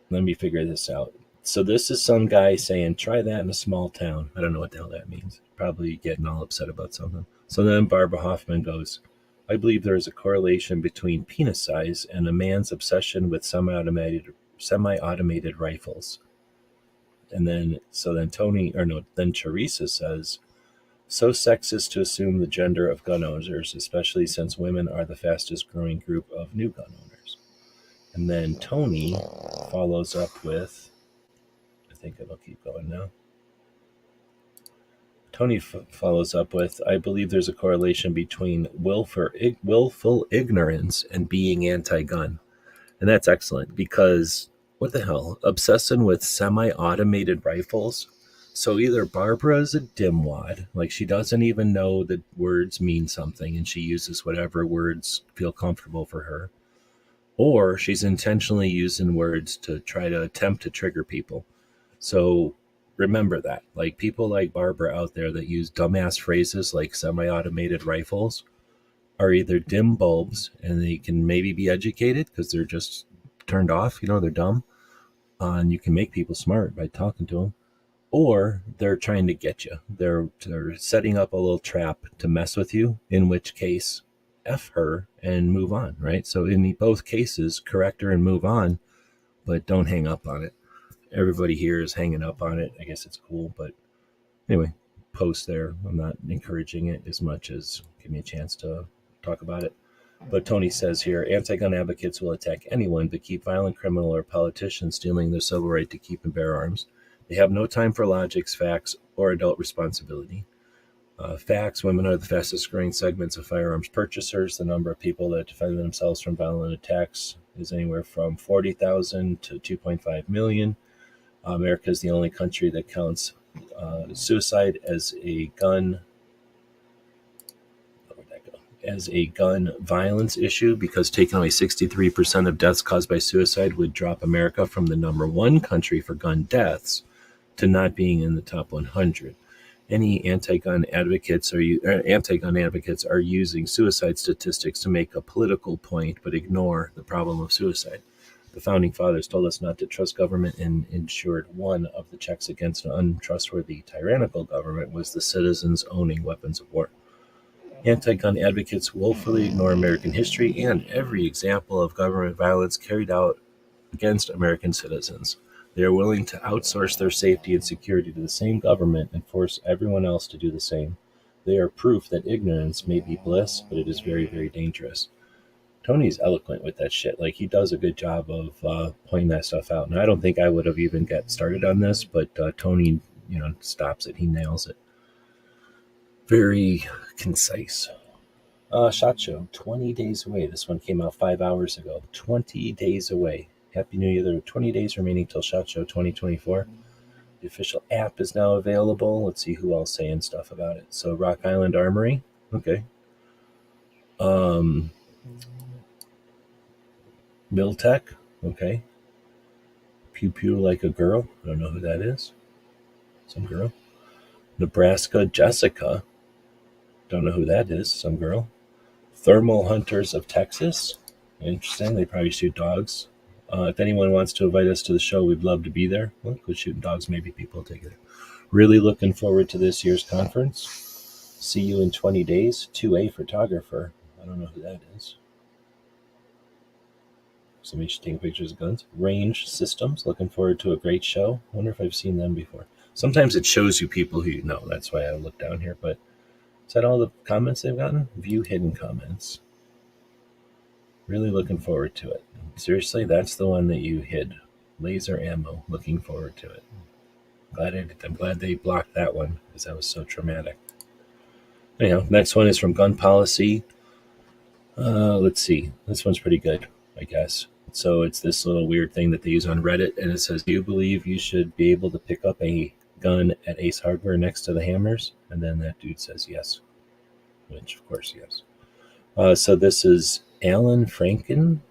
Let me figure this out. So this is some guy saying, try that in a small town. I don't know what the hell that means. Probably getting all upset about something. So then Barbara Hoffman goes, I believe there is a correlation between penis size and a man's obsession with semi-automated rifles. And then Teresa says, so sexist to assume the gender of gun owners, especially since women are the fastest growing group of new gun owners. And then Tony follows up with, I think it'll keep going now. Tony follows up with, I believe there's a correlation between willful ignorance and being anti-gun. And that's excellent because, what the hell, obsessing with semi-automated rifles? So either Barbara is a dimwad, like she doesn't even know that words mean something and she uses whatever words feel comfortable for her, or she's intentionally using words to try to attempt to trigger people. So remember that, like people like Barbara out there that use dumbass phrases like semi-automated rifles are either dim bulbs and they can maybe be educated because they're just turned off, they're dumb, and you can make people smart by talking to them, or they're trying to get you. They're setting up a little trap to mess with you, in which case, F her and move on, right? So in both cases, correct her and move on, but don't hang up on it. Everybody here is hanging up on it. I guess it's cool, but anyway, post there. I'm not encouraging it as much as give me a chance to talk about it. But Tony says here, anti-gun advocates will attack anyone but keep violent criminal or politicians stealing their civil right to keep and bear arms. They have no time for logics, facts, or adult responsibility. Facts, women are the fastest growing segments of firearms purchasers. The number of people that defend themselves from violent attacks is anywhere from 40,000 to 2.5 million. America is the only country that counts suicide as a gun violence issue, because taking away 63% of deaths caused by suicide would drop America from the number one country for gun deaths to not being in the top 100. Any anti-gun advocates are using suicide statistics to make a political point, but ignore the problem of suicide. The founding fathers told us not to trust government and ensured one of the checks against an untrustworthy, tyrannical government was the citizens owning weapons of war. Anti-gun advocates woefully ignore American history and every example of government violence carried out against American citizens. They are willing to outsource their safety and security to the same government and force everyone else to do the same. They are proof that ignorance may be bliss, but it is very, very dangerous. Tony's eloquent with that shit. Like, he does a good job of pointing that stuff out. And I don't think I would have even got started on this, but Tony, stops it. He nails it. Very concise. SHOT Show, 20 days away. This one came out 5 hours ago. 20 days away. Happy New Year. There are 20 days remaining till SHOT Show 2024. The official app is now available. Let's see who else saying stuff about it. So Rock Island Armory. Okay. Miltech. Okay. Pew Pew Like a Girl. I don't know who that is. Some girl. Nebraska Jessica. Don't know who that is. Some girl. Thermal Hunters of Texas. Interesting. They probably shoot dogs. If anyone wants to invite us to the show, we'd love to be there. Well, quit shooting dogs. Maybe people will take it. Really looking forward to this year's conference. See you in 20 days. 2A Photographer. I don't know who that is. Somebody should take pictures of guns. Range Systems. Looking forward to a great show. Wonder if I've seen them before. Sometimes it shows you people who you know. That's why I look down here. But is that all the comments they've gotten? View hidden comments. Really looking forward to it. Seriously, that's the one that you hid. Laser ammo. Looking forward to it. I'm glad they blocked that one because that was so traumatic. Anyhow, next one is from Gun Policy. Let's see. This one's pretty good, I guess. So it's this little weird thing that they use on Reddit, and it says, do you believe you should be able to pick up a gun at Ace Hardware next to the hammers? And then that dude says yes. Which, of course, yes. So this is Alan Franklin.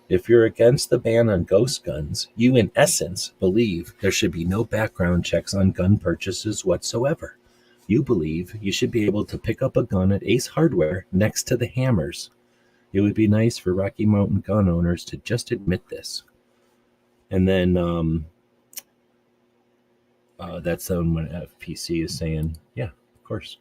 If you're against the ban on ghost guns, you in essence believe there should be no background checks on gun purchases whatsoever. You believe you should be able to pick up a gun at Ace Hardware next to the hammers. It would be nice for Rocky Mountain gun owners to just admit this. And then that's when FPC is saying, yeah, of course.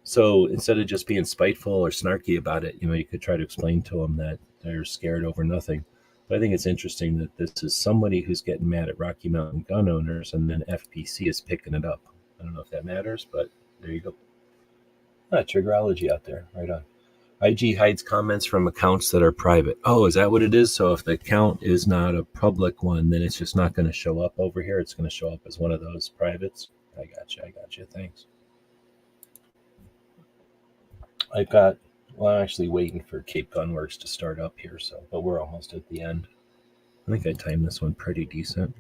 So instead of just being spiteful or snarky about it, you could try to explain to them that they're scared over nothing. But I think it's interesting that this is somebody who's getting mad at Rocky Mountain gun owners, and then FPC is picking it up. I don't know if that matters, but there you go. Triggerology out there. Right on. IG hides comments from accounts that are private. Oh, is that what it is? So if the account is not a public one, then it's just not going to show up over here. It's going to show up as one of those privates. I got you. Thanks. I'm actually waiting for Cape Gunworks to start up here, but we're almost at the end. I think I timed this one pretty decent.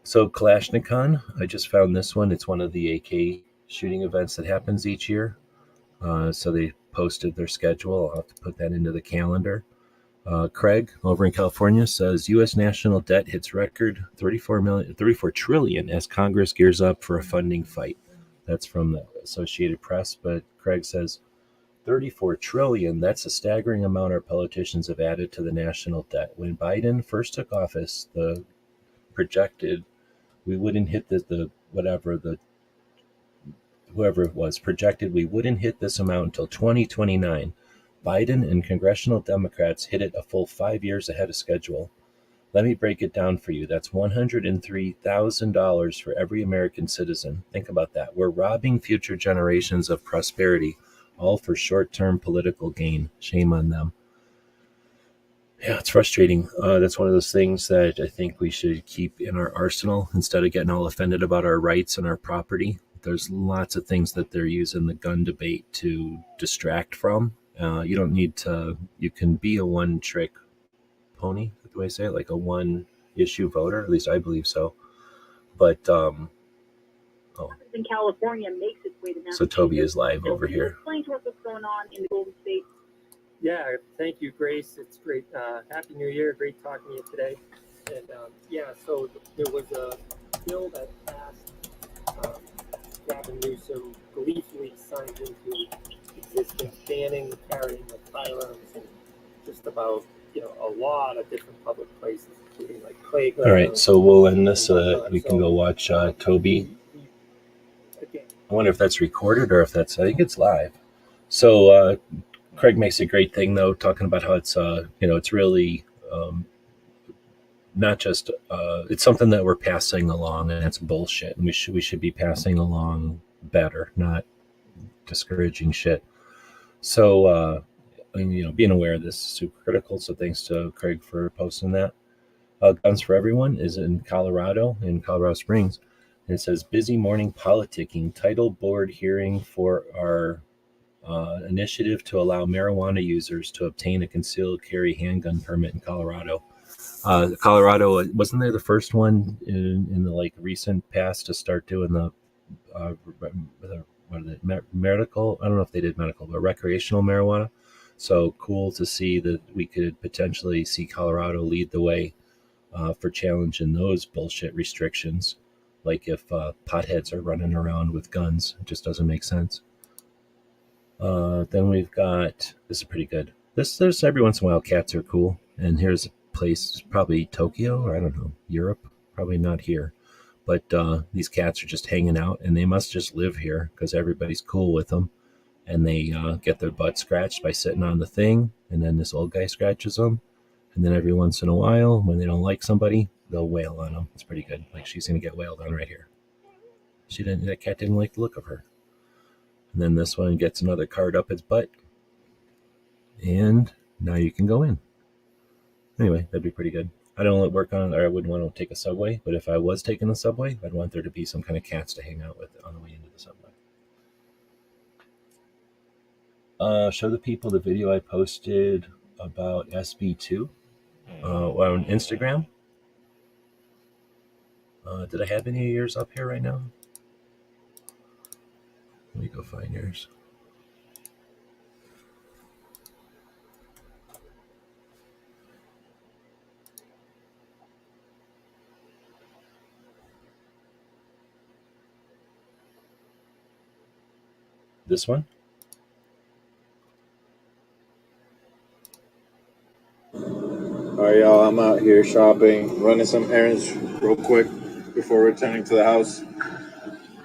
So Kalashnikon, I just found this one. It's one of the AK shooting events that happens each year. So they posted their schedule. I'll have to put that into the calendar. Craig over in California says U.S. national debt hits record 34 trillion as Congress gears up for a funding fight. That's from the Associated Press, but Craig says 34 trillion, that's a staggering amount our politicians have added to the national debt. When Biden first took office, the projected we wouldn't hit whoever it was projected we wouldn't hit this amount until 2029. Biden and congressional Democrats hit it a full 5 years ahead of schedule. Let me break it down for you. That's $103,000 for every American citizen. Think about that. We're robbing future generations of prosperity, all for short-term political gain. Shame on them. Yeah, it's frustrating. That's one of those things that I think we should keep in our arsenal instead of getting all offended about our rights and our property. There's lots of things that they're using the gun debate to distract from. You don't need to, you can be a one-trick pony, the way I say it, like a one-issue voter. At least I believe so. But, in California makes its way to Massachusetts. So Toby is live over here. Explain to us what's going on in the Golden State. Yeah, thank you, Grace. It's great. Happy New Year. Great talking to you today. And so there was a bill that passed. Gavin Newsom gleefully signed into existence, banning the carrying of firearms in just about a lot of different public places, including like playgrounds. All right, so we'll end this so that we can go watch Toby. I wonder if that's recorded or if that's, I think it's live. So Craig makes a great thing though, talking about how it's, it's really not just, it's something that we're passing along, and it's bullshit. And we should be passing along better, not discouraging shit. So, being aware of this is super critical. So thanks to Craig for posting that. Guns for Everyone is in Colorado Springs. And it says, busy morning politicking, title board hearing for our initiative to allow marijuana users to obtain a concealed carry handgun permit in Colorado. Colorado, wasn't there the first one in the recent past to start doing the medical? I don't know if they did medical, but recreational marijuana. So cool to see that we could potentially see Colorado lead the way for challenging those bullshit restrictions. Like if potheads are running around with guns, it just doesn't make sense. Then we've got, this is pretty good. There's every once in a while cats are cool. And here's a place, probably Tokyo, or I don't know, Europe, probably not here. But these cats are just hanging out, and they must just live here because everybody's cool with them. And they get their butt scratched by sitting on the thing, and then this old guy scratches them. And then every once in a while, when they don't like somebody, they'll wail on them. It's pretty good. Like she's going to get wailed on right here. That cat didn't like the look of her. And then this one gets another card up its butt. And now you can go in. Anyway, that'd be pretty good. I don't work on, or I wouldn't want to take a subway, but if I was taking the subway, I'd want there to be some kind of cats to hang out with on the way into the subway. Show the people the video I posted about SB2 on Instagram. Did I have any of yours up here right now? Let me go find yours. This one? All right, y'all, I'm out here shopping, running some errands real quick before returning to the house.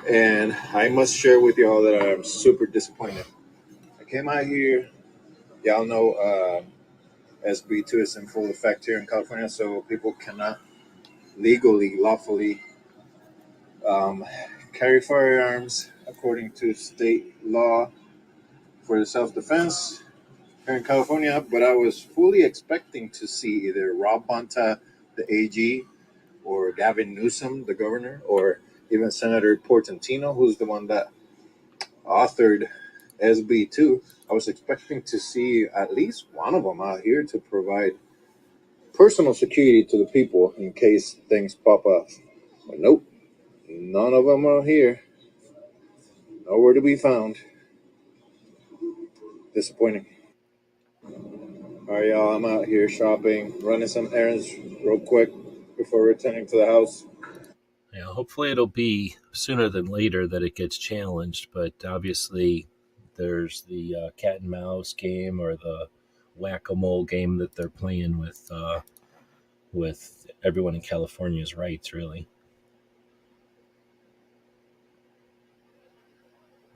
And I must share with y'all that I'm super disappointed. I came out here, y'all know SB2 is in full effect here in California, so people cannot lawfully carry firearms according to state law for self-defense here in California. But I was fully expecting to see either Rob Bonta, the AG, or Gavin Newsom, the governor, or even Senator Portantino, who's the one that authored SB2. I was expecting to see at least one of them out here to provide personal security to the people in case things pop up. But nope, none of them are here. Nowhere to be found. Disappointing. All right, y'all, I'm out here shopping, running some errands real quick before returning to the house. Yeah, hopefully it'll be sooner than later that it gets challenged, but obviously there's the cat and mouse game or the whack-a-mole game that they're playing with everyone in California's rights, really.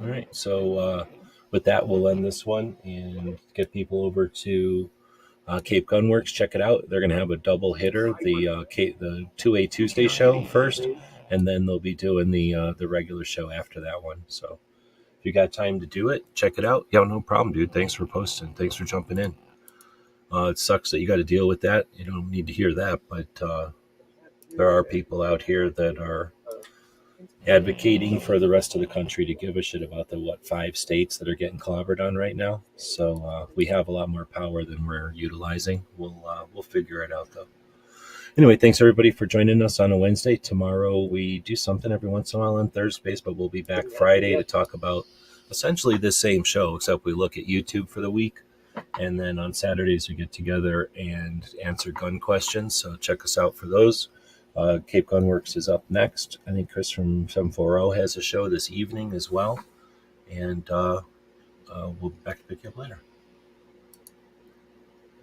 All right, so with that, we'll end this one and get people over to Cape Gunworks. Check it out. They're going to have a double hitter, the 2A Tuesday show first, and then they'll be doing the regular show after that one. So if you got time to do it, check it out. Yeah, no problem, dude. Thanks for posting. Thanks for jumping in. It sucks that you got to deal with that. You don't need to hear that, but there are people out here that are advocating for the rest of the country to give a shit about the 5 states that are getting clobbered on right now. So we have a lot more power than we're utilizing. We'll figure it out though. Anyway, thanks everybody for joining us on a Wednesday. Tomorrow we do something every once in a while on Thursdays, but we'll be back Friday to talk about essentially this same show, except we look at YouTube for the week. And then on Saturdays we get together and answer gun questions. So check us out for those. Cape Gunworks is up next. I think Chris from 740 has a show this evening as well. And we'll be back to pick you up later.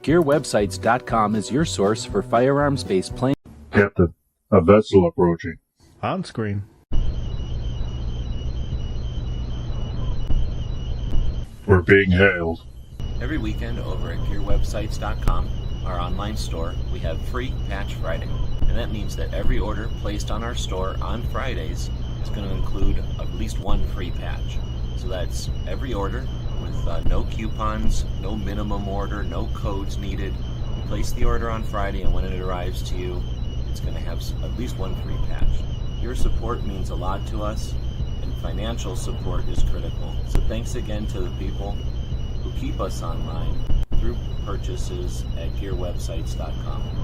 GearWebsites.com is your source for firearms-based playing. Captain, a vessel approaching. On screen. We're being hailed. Every weekend over at GearWebsites.com, our online store, we have free Patch Friday. And that means that every order placed on our store on Fridays is going to include at least one free patch. So that's every order with no coupons, no minimum order, no codes needed. You place the order on Friday, and when it arrives to you, it's going to have at least one free patch. Your support means a lot to us, and financial support is critical. So thanks again to the people who keep us online through purchases at GearWebsites.com.